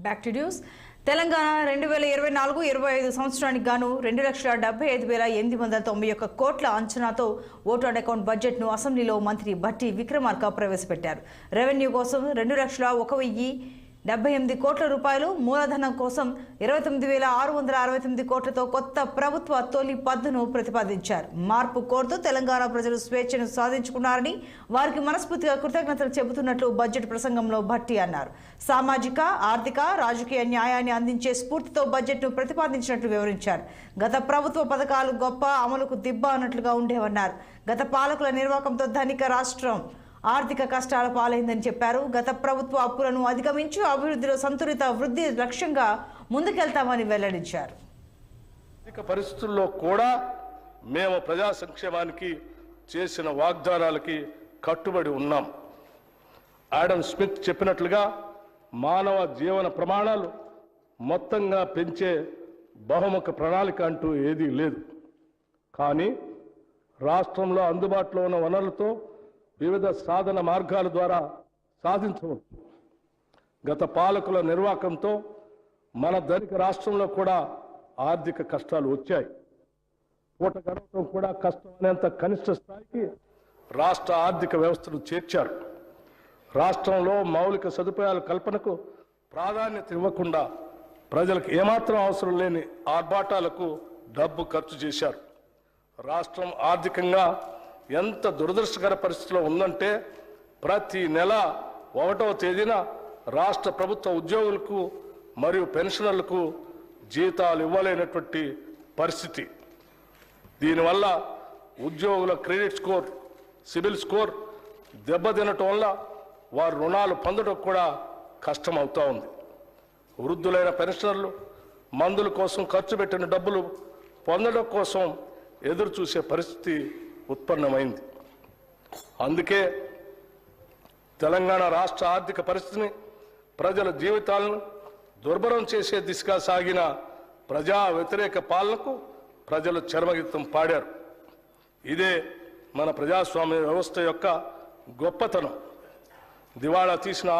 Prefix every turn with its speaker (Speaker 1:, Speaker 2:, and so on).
Speaker 1: Back to news. Telangana 2024-25 సంవత్సరానికి గాను 2,75,891 కోట్ల అంచనాతో ఓటు అండ్ అకౌంట్ బడ్జెట్ను అసెంబ్లీలో మంత్రి భట్టి విక్రమార్క ప్రవేశపెట్టారు. రెవెన్యూ కోసం 2,01,078 కోట్ల రూపాయలు, మూలధనం కోసం 29,669 కోట్లతో కొత్త ప్రభుత్వ తొలి పద్దును ప్రతిపాదించారు. మార్పు కోరుతూ తెలంగాణ ప్రజలు స్వేచ్ఛను సాధించుకున్నారని, వారికి మనస్ఫూర్తిగా కృతజ్ఞతలు చెబుతున్నట్లు బడ్జెట్ ప్రసంగంలో భట్టి అన్నారు. సామాజిక, ఆర్థిక, రాజకీయ న్యాయాన్ని అందించే స్ఫూర్తితో బడ్జెట్ను ప్రతిపాదించినట్లు వివరించారు. గత ప్రభుత్వ పథకాలు గొప్ప, అమలుకు దిబ్బ అన్నట్లుగా ఉండేవన్నారు. గత పాలకుల నిర్వాకంతో ధనిక రాష్ట్రం ఆర్థిక కష్టాల పాలైందని చెప్పారు. గత ప్రభుత్వ అప్పులను అధిగమించి అభివృద్ధిలో సంతులిత వృద్ధి లక్ష్యంగా ముందుకెళ్తామని వెల్లడించారు.
Speaker 2: పరిస్థితుల్లో కూడా మేము ప్రజా సంక్షేమానికి చేసిన వాగ్దానాలకి కట్టుబడి ఉన్నాం. ఆడమ్ స్మిత్ చెప్పినట్లుగా మానవ జీవన ప్రమాణాలు మొత్తంగా పెంచే బహుముఖ ప్రణాళిక అంటూ ఏదీ లేదు. కానీ రాష్ట్రంలో అందుబాటులో ఉన్న వనరులతో వివిధ సాధన మార్గాల ద్వారా సాధించవచ్చు. గత పాలకుల నిర్వాకంతో మన ధనిక రాష్ట్రంలో కూడా ఆర్థిక కష్టాలు వచ్చాయి. పూట గడవటం కూడా కష్టమనేంత కనిష్ట స్థాయికి రాష్ట్ర ఆర్థిక వ్యవస్థను చేర్చారు. రాష్ట్రంలో మౌలిక సదుపాయాల కల్పనకు ప్రాధాన్యత ఇవ్వకుండా ప్రజలకు ఏమాత్రం అవసరం లేని ఆర్భాటాలకు డబ్బు ఖర్చు చేశారు. రాష్ట్రం ఆర్థికంగా ఎంత దురదృష్టకర పరిస్థితిలో ఉందంటే ప్రతి నెల 1వ తేదీన రాష్ట్ర ప్రభుత్వ ఉద్యోగులకు మరియు పెన్షనర్లకు జీతాలు ఇవ్వలేనటువంటి పరిస్థితి. దీనివల్ల ఉద్యోగుల క్రెడిట్ స్కోర్, సిబిల్ స్కోర్ దెబ్బతినటం వల్ల వారు రుణాలు పొందడం కూడా కష్టం అవుతూ ఉంది. వృద్ధులైన పెన్షనర్లు మందుల కోసం ఖర్చు పెట్టిన డబ్బులు పొందడం కోసం ఎదురు చూసే పరిస్థితి ఉత్పన్నమైంది. అందుకే తెలంగాణ రాష్ట్ర ఆర్థిక పరిస్థితిని, ప్రజల జీవితాలను దుర్భరం చేసే దిశగా సాగిన ప్రజా వ్యతిరేక పాలనకు ప్రజలు చరమగీతం పాడారు. ఇదే మన ప్రజాస్వామ్య వ్యవస్థ యొక్క గొప్పతనం. దివాళా తీసిన